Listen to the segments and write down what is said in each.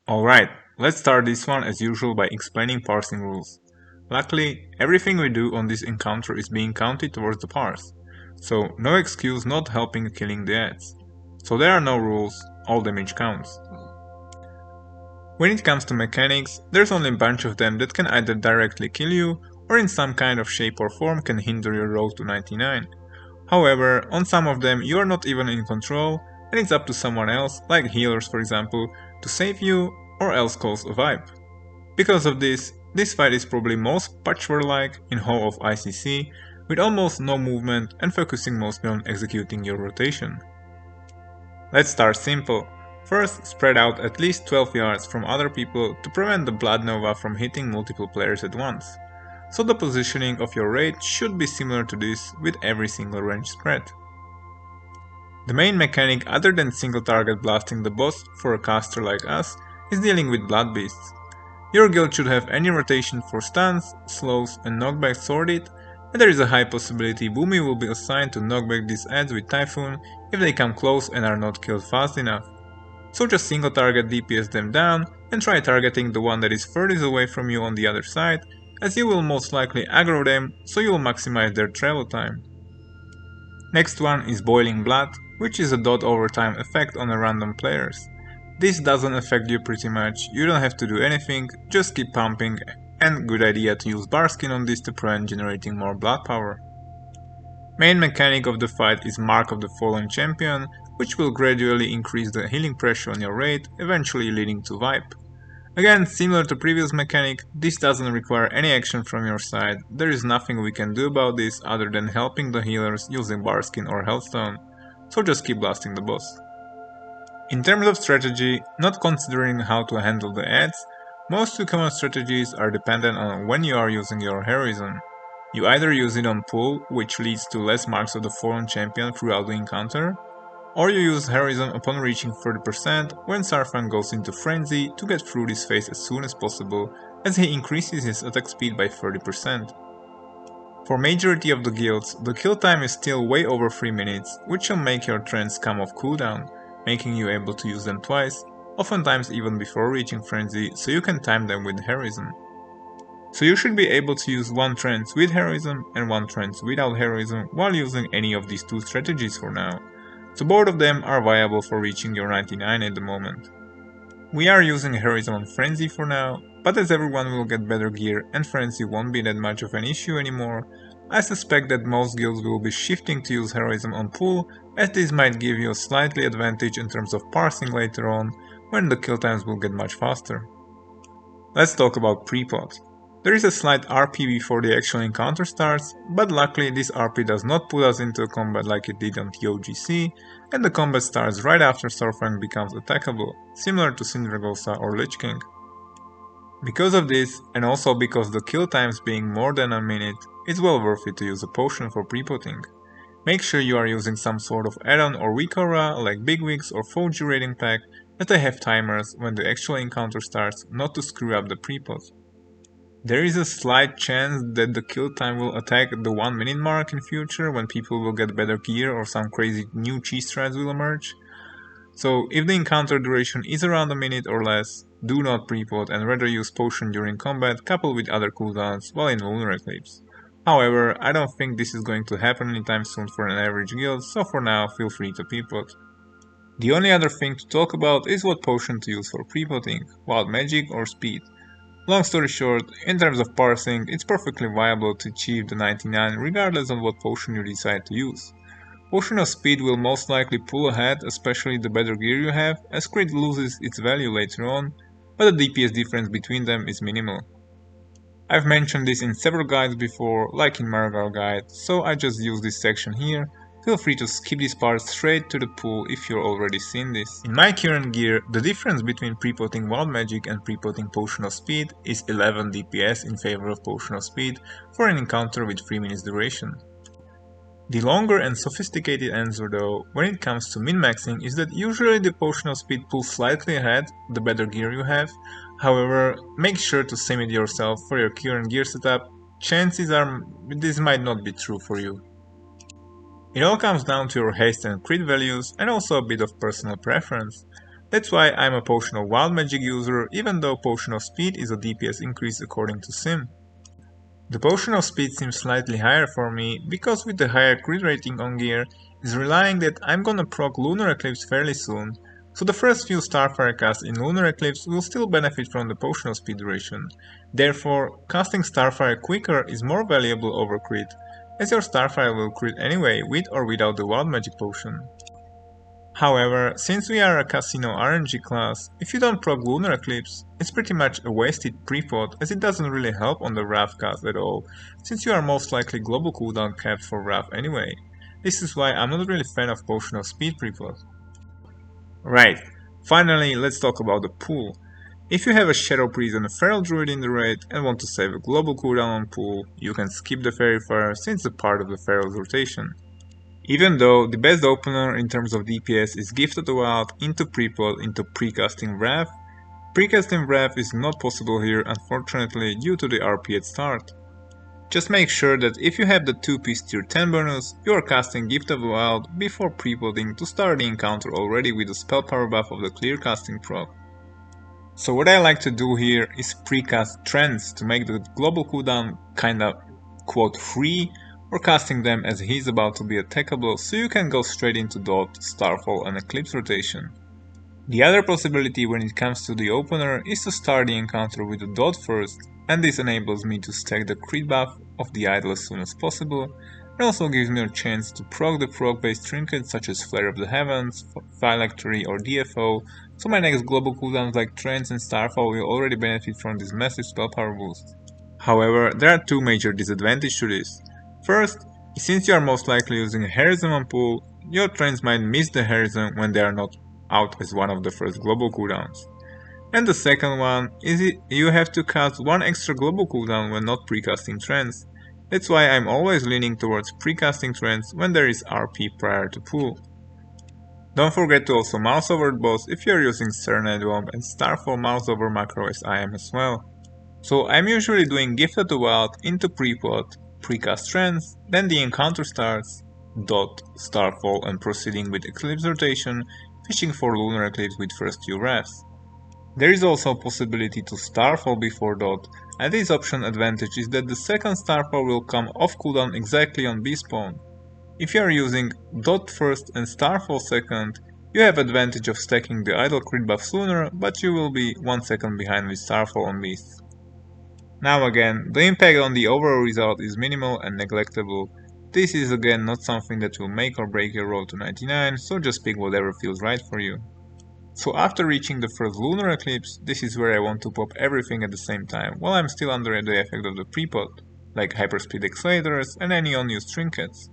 Alright, let's start this one as usual by explaining parsing rules. Luckily, everything we do on this encounter is being counted towards the parse, so no excuse not helping killing the ads. So there are no rules, all damage counts. When it comes to mechanics, there's only a bunch of them that can either directly kill you, or in some kind of shape or form can hinder your road to 99. However, on some of them you are not even in control, and it's up to someone else, like healers for example, to save you or else cause a wipe. Because of this fight is probably most patchwork-like in whole of ICC, with almost no movement and focusing mostly on executing your rotation. Let's start simple. First, spread out at least 12 yards from other people to prevent the Blood Nova from hitting multiple players at once. So the positioning of your raid should be similar to this with every single range spread. The main mechanic other than single target blasting the boss for a caster like us is dealing with blood beasts. Your guild should have any rotation for stuns, slows and knockbacks sorted, and there is a high possibility Boomie will be assigned to knock back these ads with Typhoon if they come close and are not killed fast enough. So just single target DPS them down and try targeting the one that is furthest away from you on the other side, as you will most likely aggro them, so you will maximize their travel time. Next one is Boiling Blood, which is a dot over time effect on a random players. This doesn't affect you pretty much, you don't have to do anything, just keep pumping, and good idea to use bar skin on this to prevent generating more blood power. Main mechanic of the fight is Mark of the Fallen Champion, which will gradually increase the healing pressure on your raid, eventually leading to wipe. Again, similar to previous mechanic, this doesn't require any action from your side, there is nothing we can do about this other than helping the healers using bar skin or healthstone, so just keep blasting the boss. In terms of strategy, not considering how to handle the ads, most too common strategies are dependent on when you are using your heroism. You either use it on pull, which leads to less marks of the Fallen Champion throughout the encounter, or you use heroism upon reaching 30% when Saurfang goes into frenzy to get through this phase as soon as possible, as he increases his attack speed by 30%. For majority of the guilds, the kill time is still way over 3 minutes, which will make your trends come off cooldown, making you able to use them twice, oftentimes even before reaching frenzy, so you can time them with heroism. So you should be able to use one trance with heroism and one trance without heroism while using any of these two strategies for now. So both of them are viable for reaching your 99 at the moment. We are using heroism on frenzy for now, but as everyone will get better gear and frenzy won't be that much of an issue anymore, I suspect that most guilds will be shifting to use heroism on pull, as this might give you a slightly advantage in terms of parsing later on, when the kill times will get much faster. Let's talk about Prepot. There is a slight RP before the actual encounter starts, but luckily this RP does not put us into a combat like it did on TOGC, and the combat starts right after Saurfang becomes attackable, similar to Sindragosa or Lich King. Because of this, and also because the kill times being more than a minute, it's well worth it to use a potion for prepotting. Make sure you are using some sort of add-on or weak aura like Bigwigs or Foji raiding pack, as they have timers when the actual encounter starts not to screw up the prepot. There is a slight chance that the kill time will attack the 1 minute mark in future when people will get better gear or some crazy new cheese strats will emerge. So if the encounter duration is around a minute or less, do not prepot and rather use potion during combat coupled with other cooldowns while in Lunar Eclipse. However, I don't think this is going to happen anytime soon for an average guild, so for now feel free to prepot. The only other thing to talk about is what potion to use for prepotting, wild magic or speed. Long story short, in terms of parsing, it's perfectly viable to achieve the 99 regardless of what potion you decide to use. Potion of Speed will most likely pull ahead, especially the better gear you have, as crit loses its value later on, but the DPS difference between them is minimal. I've mentioned this in several guides before, like in Margal guide, so I just use this section here. Feel free to skip this part straight to the pool if you're already seen this. In my current gear, the difference between prepotting Wild Magic and prepotting Potion of Speed is 11 DPS in favor of Potion of Speed for an encounter with 3 minutes duration. The longer and sophisticated answer though, when it comes to min-maxing, is that usually the Potion of Speed pulls slightly ahead the better gear you have. However, make sure to sim it yourself for your current gear setup. Chances are this might not be true for you. It all comes down to your haste and crit values and also a bit of personal preference. That's why I'm a Potion of Wild Magic user, even though Potion of Speed is a DPS increase according to Sim. The Potion of Speed seems slightly higher for me, because with the higher crit rating on gear, is relying that I'm gonna proc Lunar Eclipse fairly soon, so the first few Starfire casts in Lunar Eclipse will still benefit from the Potion of Speed duration. Therefore, casting Starfire quicker is more valuable over crit, as your Starfire will crit anyway with or without the Wild Magic Potion. However, since we are a Casino RNG class, if you don't proc Lunar Eclipse, it's pretty much a wasted Prepot as it doesn't really help on the Wrath cast at all, since you are most likely global cooldown capped for Wrath anyway. This is why I'm not really a fan of Potion of Speed Prepot. Right, finally let's talk about the pool. If you have a Shadow Priest and a Feral Druid in the raid and want to save a global cooldown on pool, you can skip the Fairy Fire since it's a part of the Feral's rotation. Even though the best opener in terms of DPS is Gift of the Wild into Prepot into precasting Wrath, precasting Wrath is not possible here unfortunately due to the RP at start. Just make sure that if you have the 2-piece tier 10 bonus, you are casting Gift of the Wild before prepotting to start the encounter already with the spell power buff of the clear casting proc. So what I like to do here is precast trends to make the global cooldown kinda quote free, or casting them as he's about to be attackable so you can go straight into Dot, Starfall and Eclipse rotation. The other possibility when it comes to the opener is to start the encounter with the Dot first, and this enables me to stack the crit buff of the idol as soon as possible, and also gives me a chance to proc the proc based trinkets such as Flare of the Heavens, Phylactery or DFO, so my next global cooldowns like Trance and Starfall will already benefit from this massive spell power boost. However, there are two major disadvantages to this. First, since you are most likely using a Heroism on pool, your trends might miss the Heroism when they are not out as one of the first global cooldowns. And the second one is you have to cast one extra global cooldown when not precasting trends. That's why I'm always leaning towards precasting trends when there is RP prior to pool. Don't forget to also mouse over the boss if you're using Serenade Womb and Starfall mouse over macro as I am as well. So I'm usually doing Gift of the Wild into Prepot, precast trends, then the encounter starts, Dot, Starfall and proceeding with Eclipse rotation, fishing for Lunar Eclipse with first few Wraths. There is also a possibility to Starfall before Dot, and this option advantage is that the second Starfall will come off cooldown exactly on B spawn. If you are using Dot first and Starfall second, you have advantage of stacking the idle crit buff sooner, but you will be 1 second behind with Starfall on Beasts. Now again, the impact on the overall result is minimal and neglectable. This is again not something that will make or break your road to 99, so just pick whatever feels right for you. So after reaching the first lunar eclipse, this is where I want to pop everything at the same time, while I'm still under the effect of the Prepot, like Hyperspeed Accelerators and any unused trinkets.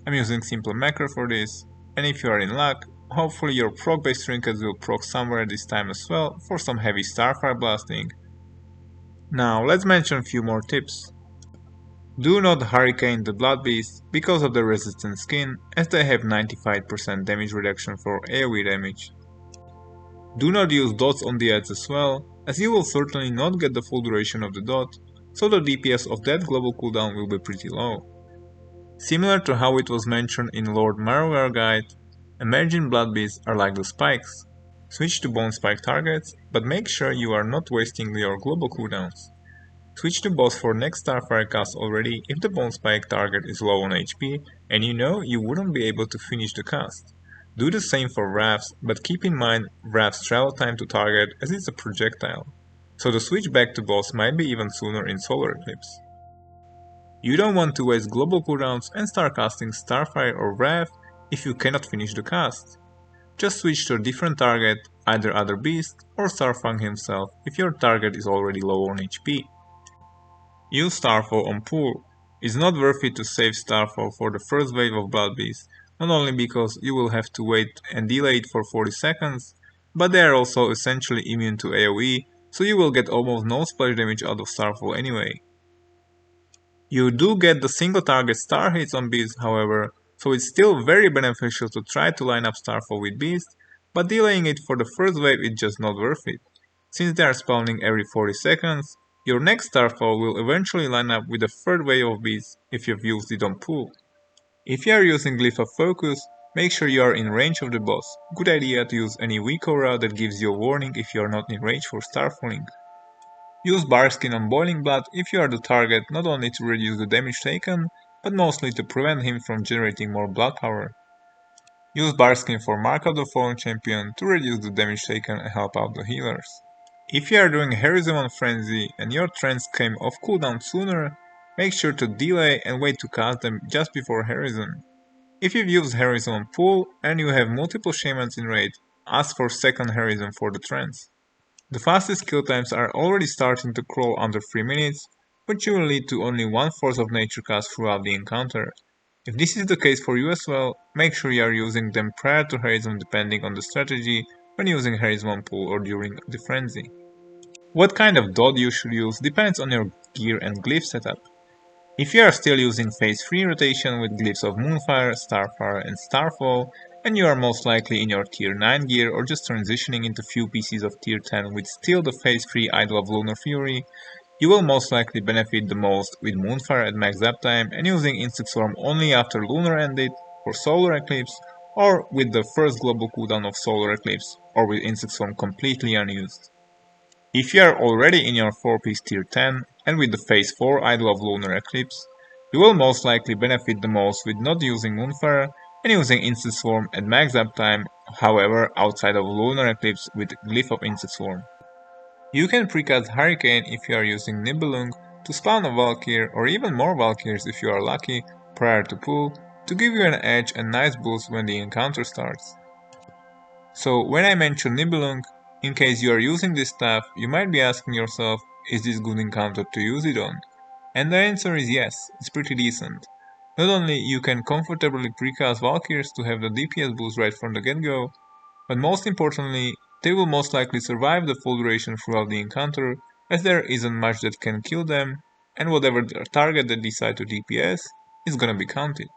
I'm using simple macro for this, and if you are in luck, hopefully your proc based trinkets will proc somewhere this time as well for some heavy Starfire blasting. Now let's mention a few more tips. Do not hurricane the Blood Beast because of the resistant skin, as they have 95% damage reduction for AoE damage. Do not use dots on the ads as well, as you will certainly not get the full duration of the dot, so the DPS of that global cooldown will be pretty low. Similar to how it was mentioned in Lord Marware guide, emerging Blood Beasts are like the spikes. Switch to bone spike targets, but make sure you are not wasting your global cooldowns. Switch to boss for next Starfire cast already if the bone spike target is low on HP and you know you wouldn't be able to finish the cast. Do the same for Wraths, but keep in mind Wrath's travel time to target as it's a projectile, so the switch back to boss might be even sooner in Solar Eclipse. You don't want to waste global cooldowns and start casting Starfire or Wrath if you cannot finish the cast. Just switch to a different target, either other beast or Saurfang himself if your target is already low on HP. Use Starfall on pool. It's not worth it to save Starfall for the first wave of Blood Beasts, not only because you will have to wait and delay it for 40 seconds, but they are also essentially immune to AoE, so you will get almost no splash damage out of Starfall anyway. You do get the single target star hits on Beast, however, so it's still very beneficial to try to line up Starfall with Beast, but delaying it for the first wave is just not worth it. Since they are spawning every 40 seconds, your next Starfall will eventually line up with the third wave of Beasts if you've used it on pool. If you are using Glyph of Focus, make sure you are in range of the boss. Good idea to use any weak aura that gives you a warning if you are not in range for starfalling. Use Barskin on Boiling Blood if you are the target, not only to reduce the damage taken, but mostly to prevent him from generating more blood power. Use Barskin for Mark of the Fallen Champion to reduce the damage taken and help out the healers. If you are doing Heroism on Frenzy and your trends came off cooldown sooner, make sure to delay and wait to cast them just before Heroism. If you've used Heroism on Pool and you have multiple Shamans in raid, ask for second Heroism for the trends. The fastest kill times are already starting to crawl under 3 minutes, which will lead to only 1/4 of nature cast throughout the encounter. If this is the case for you as well, make sure you are using them prior to Heroism depending on the strategy when using Heroism on Pool or during the Frenzy. What kind of dot you should use depends on your gear and glyph setup. If you are still using phase 3 rotation with glyphs of Moonfire, Starfire and Starfall, and you are most likely in your tier 9 gear or just transitioning into few pieces of tier 10 with still the phase 3 idol of Lunar Fury, you will most likely benefit the most with Moonfire at max uptime and using Insect Swarm only after Lunar ended for Solar Eclipse, or with the first global cooldown of Solar Eclipse, or with Insect Swarm completely unused. If you are already in your 4-piece tier 10 and with the phase 4 idol of Lunar Eclipse, you will most likely benefit the most with not using Moonfire and using Insect Swarm at max uptime, however outside of Lunar Eclipse with Glyph of Insect Swarm. You can precast Hurricane if you are using Nibelung to spawn a Valkyr or even more Valkyrs if you are lucky prior to pull to give you an edge and nice boost when the encounter starts. So when I mention Nibelung, in case you are using this staff, you might be asking yourself, is this good encounter to use it on? And the answer is yes, it's pretty decent. Not only you can comfortably precast Valkyrs to have the DPS boost right from the get-go, but most importantly, they will most likely survive the full duration throughout the encounter, as there isn't much that can kill them, and whatever target they decide to DPS is gonna be counted.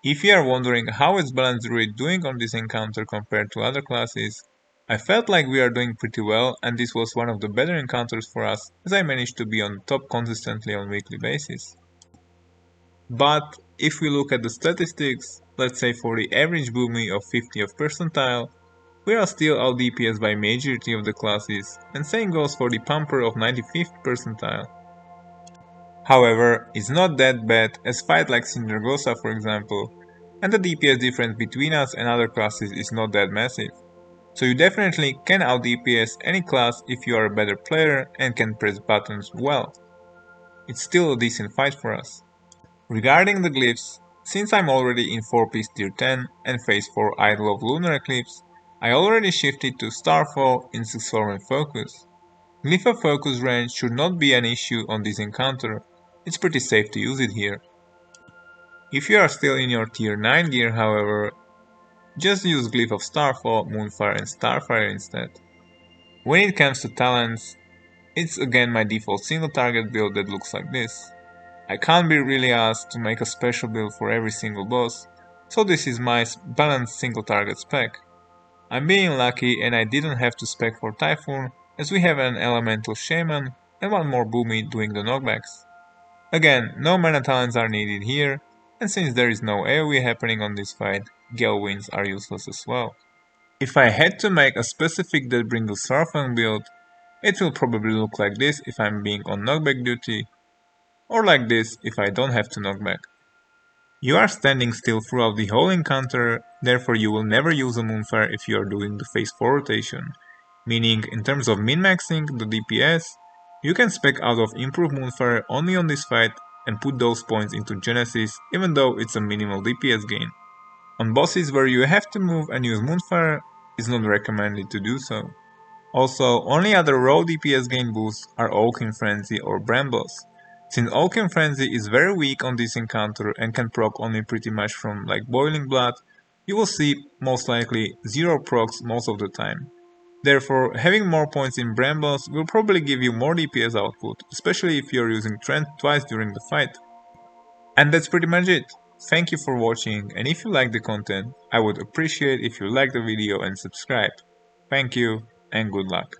If you are wondering how is Balance Druid doing on this encounter compared to other classes, I felt like we are doing pretty well and this was one of the better encounters for us as I managed to be on top consistently on weekly basis. But if we look at the statistics, let's say for the average Boomie of 50th percentile, we are still out DPS by majority of the classes, and same goes for the Pumper of 95th percentile. However, it's not that bad as fight like Sindragosa for example, and the DPS difference between us and other classes is not that massive. So you definitely can out DPS any class if you are a better player and can press buttons well. It's still a decent fight for us. Regarding the glyphs, since I'm already in 4-piece tier 10 and phase 4 idol of Lunar Eclipse, I already shifted to Starfall, Insect Swarm and Focus. Glyph of Focus range should not be an issue on this encounter, it's pretty safe to use it here. If you are still in your tier 9 gear however, just use Glyph of Starfall, Moonfire and Starfire instead. When it comes to talents, it's again my default single target build that looks like this. I can't be really asked to make a special build for every single boss, so this is my balanced single target spec. I'm being lucky and I didn't have to spec for Typhoon as we have an elemental shaman and one more Boomie doing the knockbacks. Again, no mana talents are needed here, and since there is no AoE happening on this fight, Gale Winds are useless as well. If I had to make a specific Deathbringer Saurfang build, it will probably look like this if I'm being on knockback duty, or like this if I don't have to knock back. You are standing still throughout the whole encounter, therefore you will never use a Moonfire if you are doing the phase 4 rotation, meaning in terms of min-maxing the DPS, you can spec out of improved Moonfire only on this fight and put those points into Genesis even though it's a minimal DPS gain. On bosses where you have to move and use Moonfire, it's not recommended to do so. Also, only other raw DPS gain boosts are Oaken Frenzy or Brambles. Since Oaken Frenzy is very weak on this encounter and can proc only pretty much from like Boiling Blood, you will see most likely 0 procs most of the time. Therefore, having more points in Brambles will probably give you more DPS output, especially if you are using Trent twice during the fight. And that's pretty much it. Thank you for watching, and if you like the content, I would appreciate if you like the video and subscribe. Thank you, and good luck.